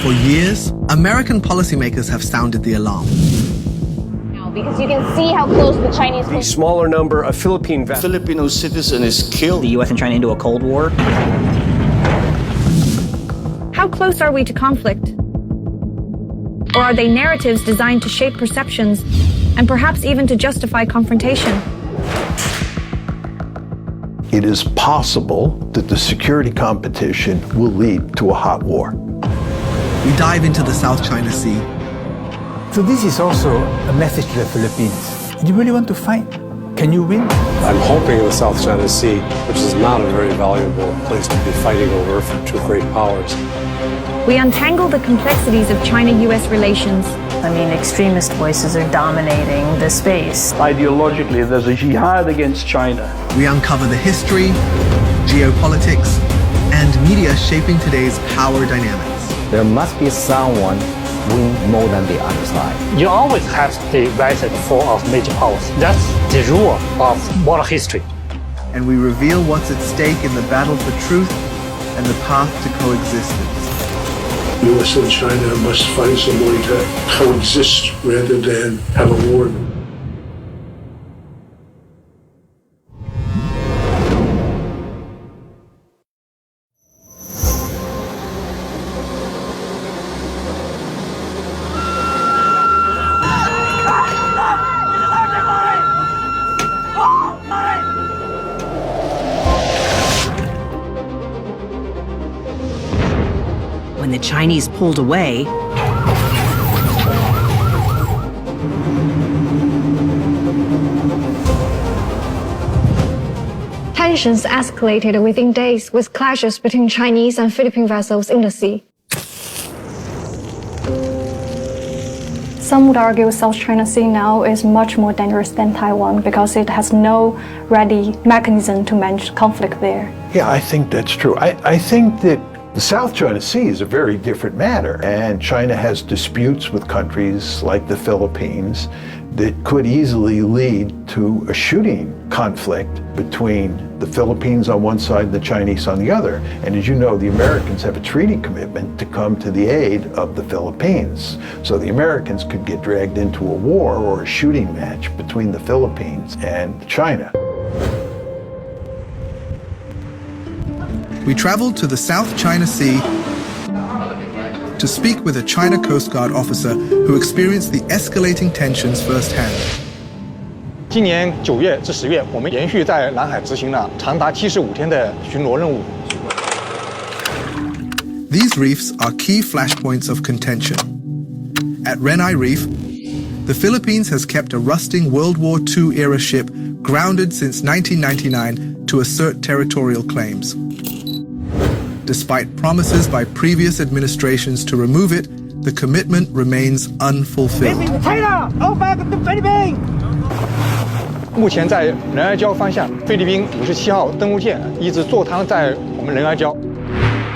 For years, American policymakers have sounded the alarm. Because you can see how close the Chinese... A smaller number of Filipino citizen is killed. The U.S. and China into a Cold War. How close are we to conflict? Or are they narratives designed to shape perceptions and perhaps even to justify confrontation? It is possible that the security competition will lead to a hot war. We dive into the South China Sea. So this is also a message to the Philippines. Do you really want to fight? Can you win? I'm hoping the South China Sea, which is not a very valuable place to be fighting over for two great powers. We untangle the complexities of China-US relations. I mean, extremist voices are dominating the space. Ideologically, there's a jihad against China. We uncover the history, geopolitics, and media shaping today's power dynamics. There must be someone win more than the other side. You always have the rising and fall of major powers. That's the rule of world history. And we reveal what's at stake in the battle for truth and the path to coexistence. U.S. and China must find some way to coexist rather than have a war. When the Chinese pulled away, tensions escalated within days with clashes between Chinese and Philippine vessels in the sea. Some would argue South China Sea now is much more dangerous than Taiwan because it has no ready mechanism to manage conflict there. Yeah, I think that's true. I think that the South China Sea is a very different matter, and China has disputes with countries like the Philippines that could easily lead to a shooting conflict between the Philippines on one side and the Chinese on the other. And as you know, the Americans have a treaty commitment to come to the aid of the Philippines. So the Americans could get dragged into a war or a shooting match between the Philippines and China. We traveled to the South China Sea to speak with a China Coast Guard officer who experienced the escalating tensions firsthand. 今年9月至10月，我们连续在南海执行了长达75天的巡逻任务。 These reefs are key flashpoints of contention. At Renai Reef, the Philippines has kept a rusting World War II-era ship grounded since 1999 to assert territorial claims. Despite promises by previous administrations to remove it, the commitment remains unfulfilled. 目前在仁爱礁方向，菲律宾57号登陆舰一直坐滩在我们仁爱礁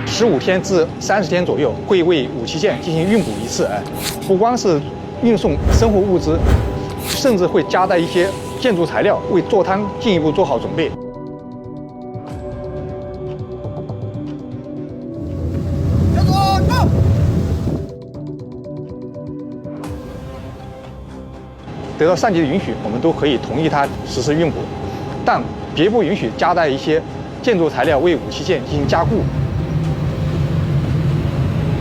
，15天至30天左右会为武器舰进行运补一次。不光是运送生活物资，甚至会夹带一些建筑材料，为坐滩进一步做好准备。 得到上级的允许，我们都可以同意它实施运补，但别不允许夹带一些建筑材料为武器舰进行加固。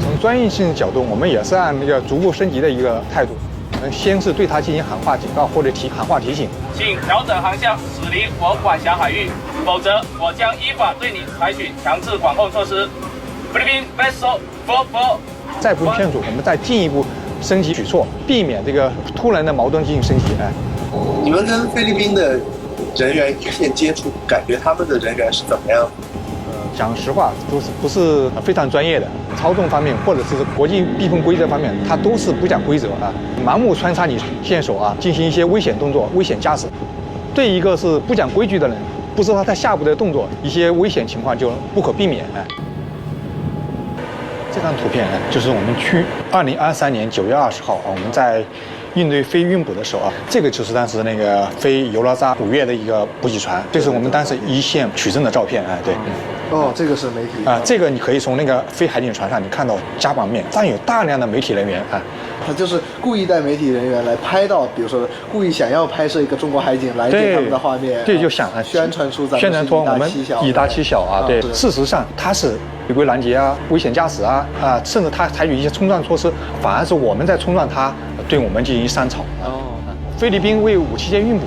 从专业性角度，我们也是按那个逐步升级的一个态度，先是对它进行喊话警告或者喊话提醒，请调整航向，驶离我管辖海域，否则我将依法对你采取强制管控措施。菲律宾 vessel for。再不劝阻，我们再进一步升级举措，避免这个突然的矛盾进行升级。你们跟菲律宾的人员一面接触，感觉他们的人员是怎么样？讲实话，都是不是非常专业的，操纵方面或者是国际避风规则方面，它都是不讲规则啊，盲目穿插你线索啊，进行一些危险动作、危险驾驶。对一个是不讲规矩的人，不知道他下步的动作，一些危险情况就不可避免。这张图片就是我们去2023年9月20号我们在应对非运补的时候啊，这个就是当时那个非尤拉扎5月的一个补给船，这是我们当时一线取证的照片。对。哦，这个是媒体这个你可以从那个非海警船上你看到甲板面上有大量的媒体人员他就是故意带媒体人员来拍到，比如说故意想要拍摄一个中国海警来电他们的画面，对，就想宣传出咱们宣传说我们以大欺小对，事实上他是违规拦截危险驾驶甚至他采取一些冲撞措施，反而是我们在冲撞他，对我们进行煽吵菲律宾为武器舰运补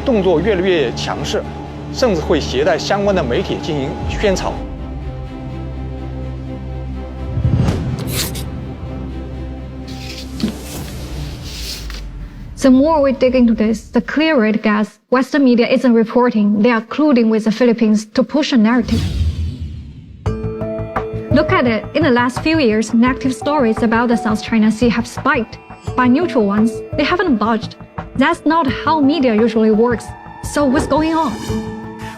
动作越来越强势，甚至会携带相关的媒体进行宣传。The more we dig into this, the clearer it gets. Western media isn't reporting, they are colluding with the Philippines to push a narrative. Look at it, in the last few years, negative stories about the South China Sea have spiked, but neutral ones, they haven't budged. That's not how media usually works. So what's going on?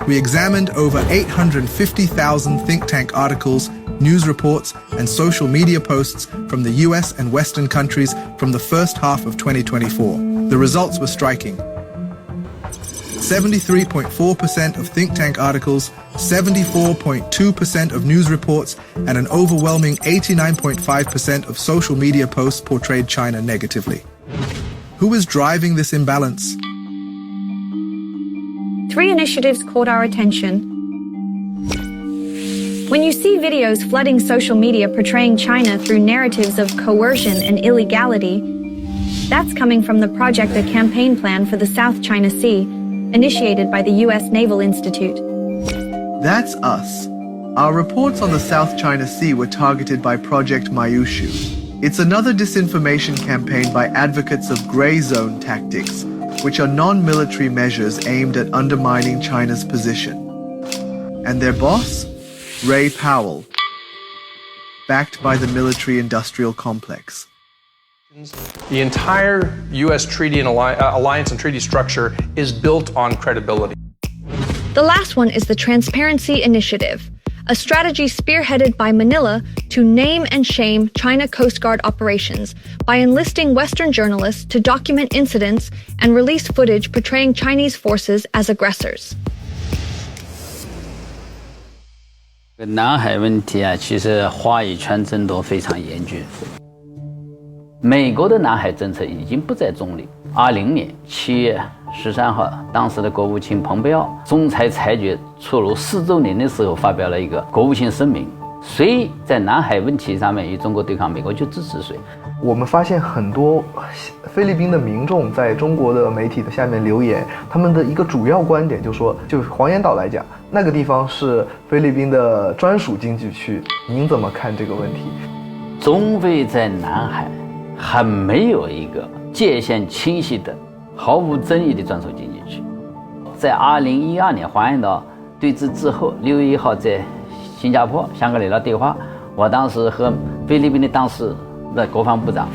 We examined over 850,000 think tank articles, news reports, and social media posts from the US and Western countries from the first half of 2024. The results were striking. 73.4% of think tank articles, 74.2% of news reports, and an overwhelming 89.5% of social media posts portrayed China negatively. Who is driving this imbalance? 3 initiatives caught our attention. When you see videos flooding social media portraying China through narratives of coercion and illegality, that's coming from the Project A Campaign Plan for the South China Sea, initiated by the US Naval Institute. That's us. Our reports on the South China Sea were targeted by Project Mayushu. It's another disinformation campaign by advocates of gray zone tactics, which are non-military measures aimed at undermining China's position. And their boss? Ray Powell, backed by the military-industrial complex. The entire U.S. treaty and alliance and treaty structure is built on credibility. The last one is the Transparency Initiative, a strategy spearheaded by Manila to name and shame China Coast Guard operations by enlisting Western journalists to document incidents and release footage portraying Chinese forces as aggressors. 南海问题其实话语权争夺非常严峻。美国的南海政策已经不再中立。20年7月13号，当时的国务卿蓬佩奥仲裁裁决出炉4周年的时候，发表了一个国务卿声明：谁在南海问题上面与中国对抗，美国就支持谁。我们发现很多菲律宾的民众在中国的媒体的下面留言，他们的一个主要观点就是说，就黄岩岛来讲，那个地方是菲律宾的专属经济区，您怎么看这个问题？中菲在南海还没有一个界限清晰的、毫无争议的专属经济区。在2012年黄岩岛对峙之后，6月1号在新加坡香格里拉对话，我当时和菲律宾的当时的国防部长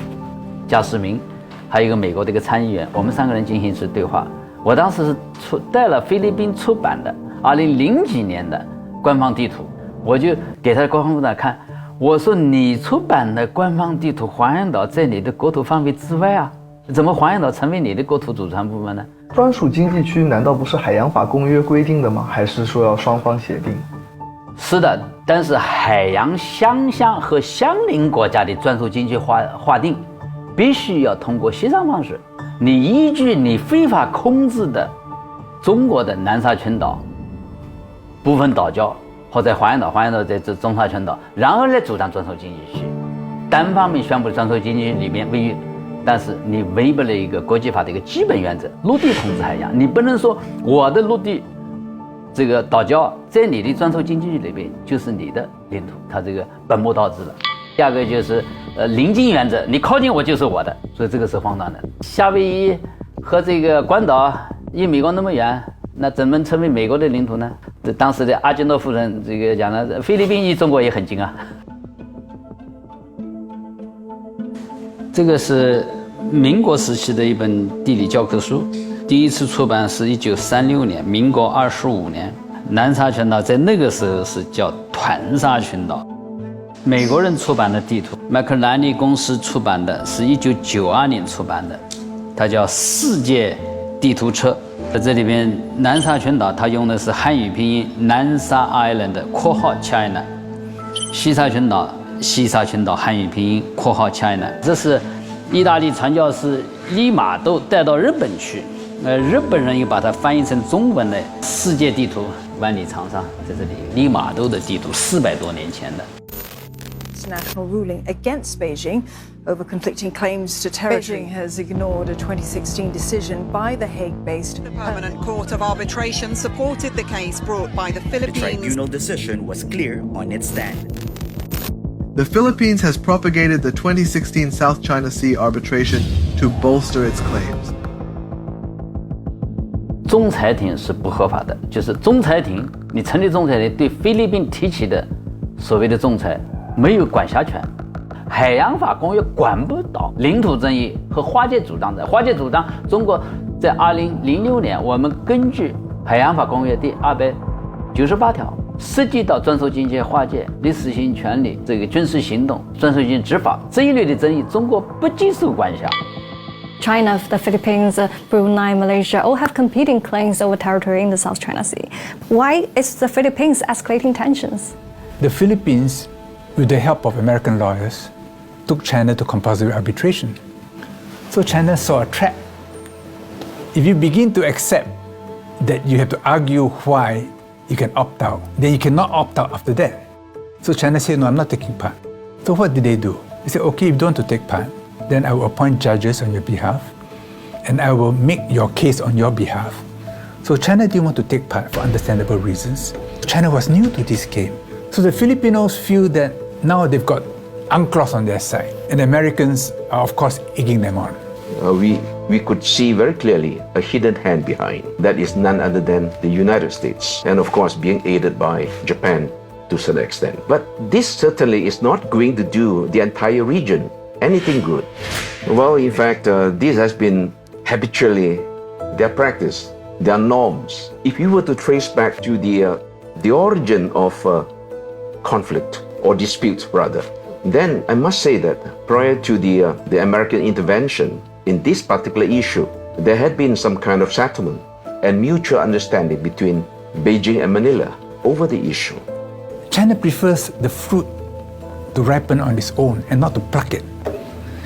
加世明，还有一个美国的一个参议员，我们3个人进行一次对话。我当时是带了菲律宾出版的2000几年的官方地图，我就给他的国防部长看，我说你出版的官方地图黄岩岛在你的国土范围之外啊，怎么黄岩岛成为你的国土主权部分呢？专属经济区难道不是海洋法公约规定的吗？还是说要双方协定？是的，但是海洋相向和相邻国家的专属经济划定，必须要通过协商方式。你依据你非法控制的中国的南沙群岛部分岛礁，或者黄岩岛在这中沙群岛，然后来主张专属经济区，单方面宣布专属经济区里面位于，但是你违背了一个国际法的一个基本原则，陆地统治海洋，你不能说我的陆地这个岛礁在你的专属经济区里边就是你的领土，它这个本末倒置了。第二个就是邻近原则，你靠近我就是我的，所以这个是荒唐的。夏威夷和这个关岛离美国那么远，那怎么成为美国的领土呢？当时的阿基诺夫人这个讲了，菲律宾离中国也很近啊。这个是民国时期的一本地理教科书，第一次出版是1936年，民国25年。南沙群岛在那个时候是叫团沙群岛。美国人出版的地图，麦克兰利公司出版的是1992年出版的，它叫《世界地图册》，在这里边，南沙群岛它用的是汉语拼音南沙 Island (China)， 西沙群岛汉语拼音(China)。这是意大利传教士利玛窦带到日本去，日本人又把它翻译成中文的世界地图万里长沙，在这里利玛窦的地图400多年前的。National ruling against Beijing over conflicting claims to territory. Beijing has ignored a 2016 decision by the Hague-based Permanent Court of Arbitration supported the case brought by the Philippines. The tribunal decision was clear on its stand. The Philippines has propagated the 2016 South China Sea arbitration to bolster its claims. 仲裁庭是不合法的，就是仲裁庭，你成立仲裁庭对菲律宾提起的所谓的仲裁没有管辖权。海洋法公约管不到领土争议和划界主张的。划界主张，中国在2006年，我们根据海洋法公约第298条，涉及到专属经济划界、历史性权利、这个军事行动、专属性执法这一类的争议，中国不接受管辖。China, the Philippines, Brunei, Malaysia all have competing claims over territory in the South China Sea. Why is the Philippines escalating tensions? The Philippines, with the help of American lawyers, took China to compulsory arbitration. So China saw a trap. If you begin to accept that you have to argue why you can opt out, then you cannot opt out after that. So China said, no, I'm not taking part. So what did they do? They said, okay, if you don't want to take part, then I will appoint judges on your behalf, and I will make your case on your behalf. So China didn't want to take part for understandable reasons. China was new to this game. So the Filipinos feel that now they've got UNCLOS on their side, and the Americans are, of course, egging them on. We could see very clearly a hidden hand behind. That is none other than the United States, and of course being aided by Japan to a certain extent. But this certainly is not going to do the entire region anything good. Well, in fact, this has been habitually their practice, their norms. If you were to trace back to the origin of conflict or dispute rather, then I must say that prior to the American intervention in this particular issue, there had been some kind of settlement and mutual understanding between Beijing and Manila over the issue. China prefers the fruit to ripen on its own and not to pluck it.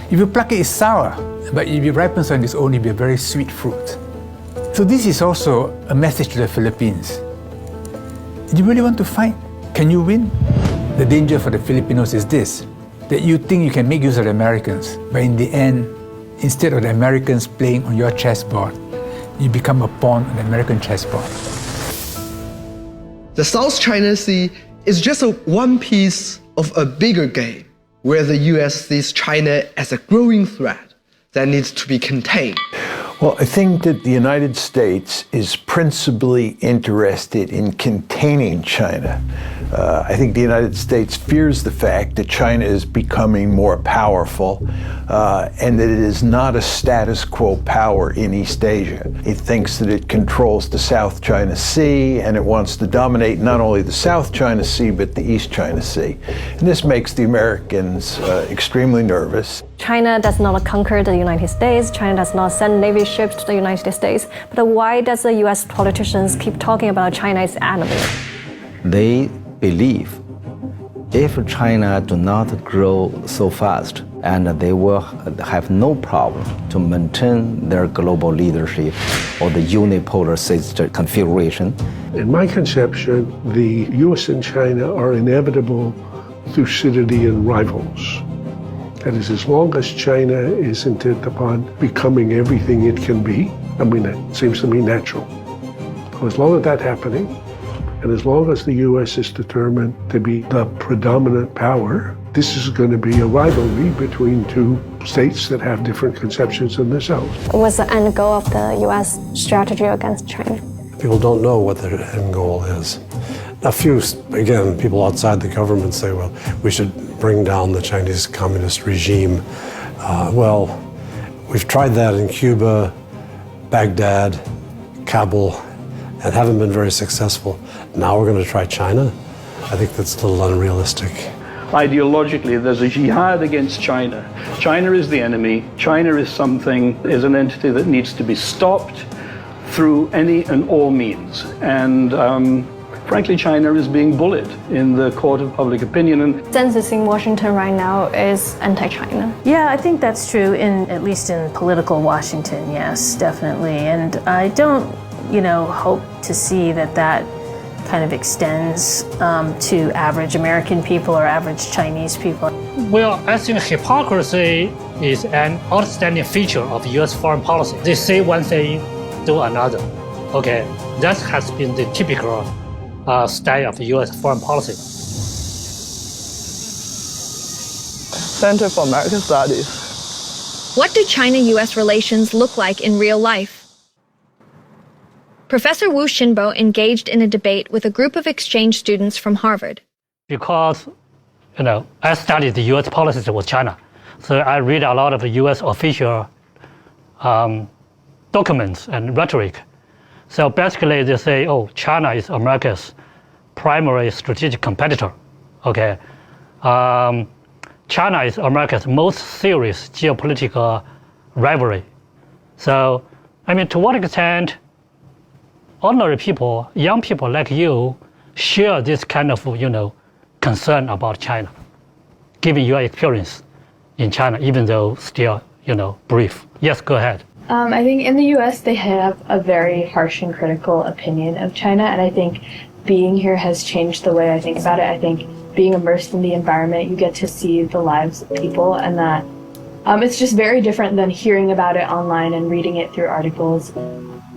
If you pluck it, it's sour, but if it ripens on its own, it'll be a very sweet fruit. So this is also a message to the Philippines. Do you really want to fight? Can you win? The danger for the Filipinos is this, that you think you can make use of the Americans, but in the end, instead of the Americans playing on your chessboard, you become a pawn on the American chessboard. The South China Sea is just one piece of a bigger game, where the US sees China as a growing threat that needs to be contained. Well, I think that the United States is principally interested in containing China. I think the United States fears the fact that China is becoming more powerful and that it is not a status quo power in East Asia. It thinks that it controls the South China Sea and it wants to dominate not only the South China Sea but the East China Sea. And this makes the Americans extremely nervous. China does not conquer the United States. China does not send Navy ships to the United States. But why does the US politicians keep talking about China as enemy? They believe if China do not grow so fast, and they will have no problem to maintain their global leadership or the unipolar system configuration. In my conception, the US and China are inevitable Thucydidean rivals. That is, as long as China is intent upon becoming everything it can be, I mean, that seems to me natural. So as long as that's happening, and as long as the US is determined to be the predominant power, this is going to be a rivalry between two states that have different conceptions of themselves. What's the end goal of the US strategy against China? People don't know what their end goal is. A few, again, people outside the government say, well, we should bring down the Chinese communist regime. Well, we've tried that in Cuba, Baghdad, Kabul, and haven't been very successful. Now we're going to try China? I think that's a little unrealistic. Ideologically, there's a jihad against China. China is the enemy. China is an entity that needs to be stopped, through any and all means. And frankly, China is being bullied in the court of public opinion. And census in Washington right now is anti-China. Yeah, I think that's true, at least in political Washington, yes, definitely. And I don't, hope to see that kind of extends to average American people or average Chinese people. Well, I think hypocrisy is an outstanding feature of U.S. foreign policy. They say one thing, do another. Okay, that has been the typical style of U.S. foreign policy. Center for American Studies. What do China-U.S. relations look like in real life? Professor Wu Xinbo engaged in a debate with a group of exchange students from Harvard. Because, I studied the U.S. policies with China, so I read a lot of U.S. official documents and rhetoric. So basically, they say, "Oh, China is America's primary strategic competitor." Okay, China is America's most serious geopolitical rivalry. So, to what extent ordinary people, young people like you, share this kind of, concern about China, given your experience in China, even though still, brief. Yes, go ahead. I think in the U.S. they have a very harsh and critical opinion of China, and I think being here has changed the way I think about it. I think being immersed in the environment, you get to see the lives of people, and that it's just very different than hearing about it online and reading it through articles.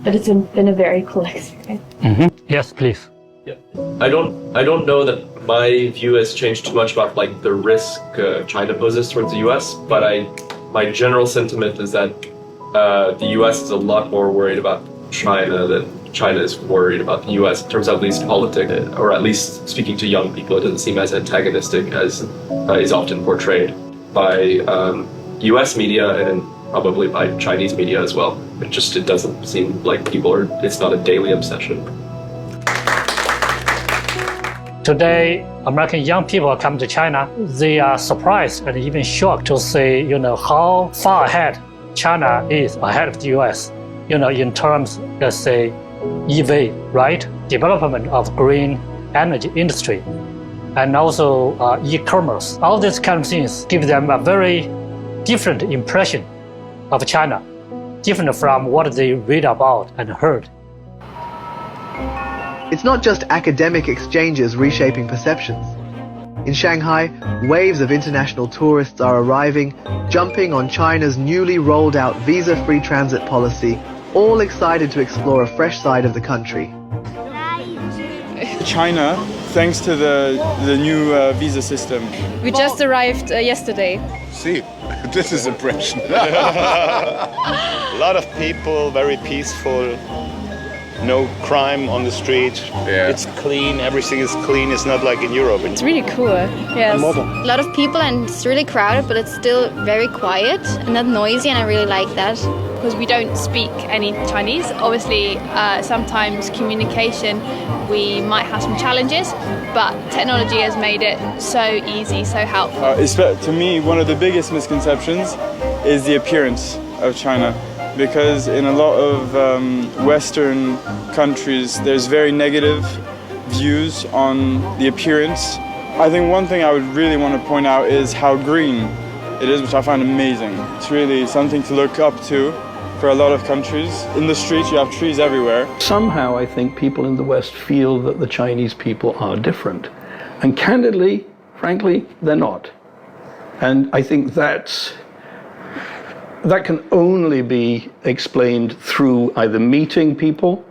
But it's been a very cool experience. Mm-hmm. Yes, please. Yeah. I don't know that my view has changed too much about the risk China poses towards the U.S. But my general sentiment is that the U.S. is a lot more worried about China than China is worried about the U.S. in terms of at least politics, or at least speaking to young people, it doesn't seem as antagonistic as is often portrayed by U.S. media and probably by Chinese media as well. It doesn't seem like it's not a daily obsession. Today, American young people come to China, they are surprised and even shocked to see, how far ahead China is ahead of the US, in terms, let's say, EV, right? Development of green energy industry, and also e-commerce. All these kind of things give them a very different impression of China, different from what they read about and heard. It's not just academic exchanges reshaping perceptions. In Shanghai, waves of international tourists are arriving, jumping on China's newly rolled out visa-free transit policy, all excited to explore a fresh side of the country. China, thanks to the new visa system. We just arrived yesterday. See, this is impression. A lot of people, very peaceful. No crime on the street. Yeah. It's clean. Everything is clean. It's not like in Europe. It's really cool. Yes. A lot of people and it's really crowded, but it's still very quiet and not noisy, and I really like that. Because we don't speak any Chinese. Obviously, sometimes communication, we might have some challenges, but technology has made it so easy, so helpful. To me, one of the biggest misconceptions is the appearance of China. Because in a lot of Western countries, there's very negative views on the appearance. I think one thing I would really want to point out is how green it is, which I find amazing. It's really something to look up to for a lot of countries. In the streets, you have trees everywhere. Somehow, I think people in the West feel that the Chinese people are different. And candidly, frankly, they're not. And I think that can only be explained through either meeting people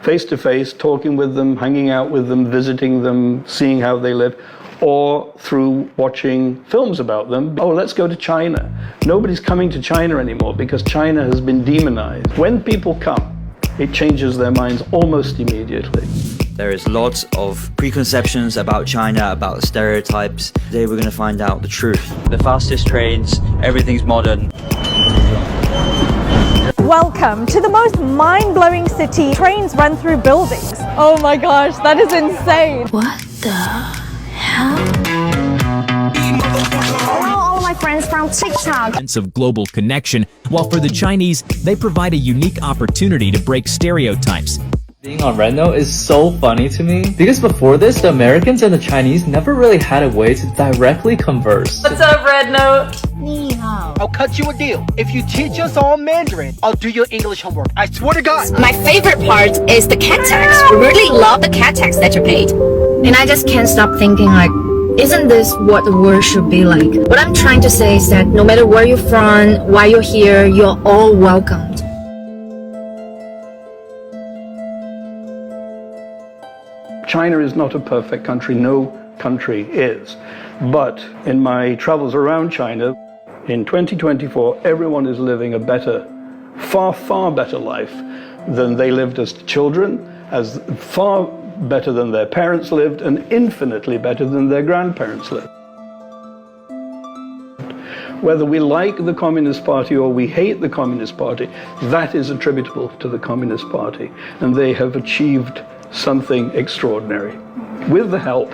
face to face, talking with them, hanging out with them, visiting them, seeing how they live, or through watching films about them. Oh, let's go to China. Nobody's coming to China anymore because China has been demonized. When people come, it changes their minds almost immediately. There is lots of preconceptions about China, about stereotypes. Today we're going to find out the truth. The fastest trains, everything's modern. Welcome to the most mind-blowing city. Trains run through buildings. Oh my gosh, that is insane. What the hell? Hello, all my friends from on TikTok. Sense of global connection, while for the Chinese, they provide a unique opportunity to break stereotypes. Being on Rednote is so funny to me because before this, the Americans and the Chinese never really had a way to directly converse. What's up, Rednote? I'll cut you a deal. If you teach us all Mandarin, I'll do your English homework. I swear to God. My favorite part is the cat tax. We really love the cat tax that you paid. And I just can't stop thinking like, isn't this what the world should be like? What I'm trying to say is that no matter where you're from, why you're here, you're all welcomed. China is not a perfect country. No country is. But in my travels around China, in 2024, everyone is living a better, far, far better life than they lived as children, as far better than their parents lived, and infinitely better than their grandparents lived. Whether we like the Communist Party or we hate the Communist Party, that is attributable to the Communist Party, and they have achieved something extraordinary with the help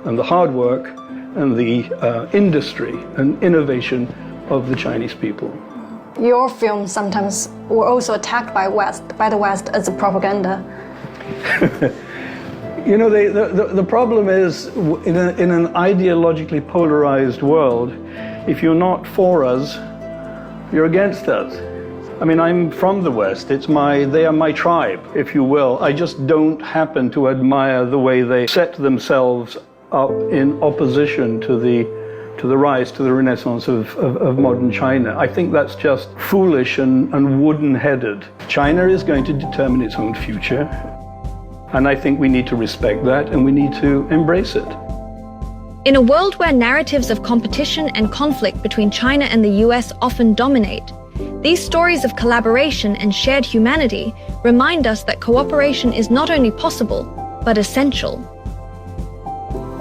and the hard work and the industry and innovation of the Chinese people. Your films sometimes were also attacked by the West as a propaganda. You know, the problem is in an ideologically polarized world, if you're not for us, you're against us. I mean, I'm from the West. They are my tribe, if you will. I just don't happen to admire the way they set themselves up in opposition to the rise, to the renaissance of modern China. I think that's just foolish and wooden-headed. China is going to determine its own future, and I think we need to respect that and we need to embrace it. In a world where narratives of competition and conflict between China and the US often dominate, these stories of collaboration and shared humanity remind us that cooperation is not only possible, but essential.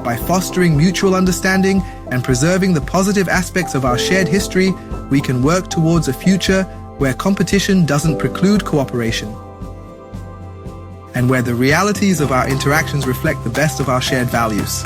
By fostering mutual understanding and preserving the positive aspects of our shared history, we can work towards a future where competition doesn't preclude cooperation, and where the realities of our interactions reflect the best of our shared values.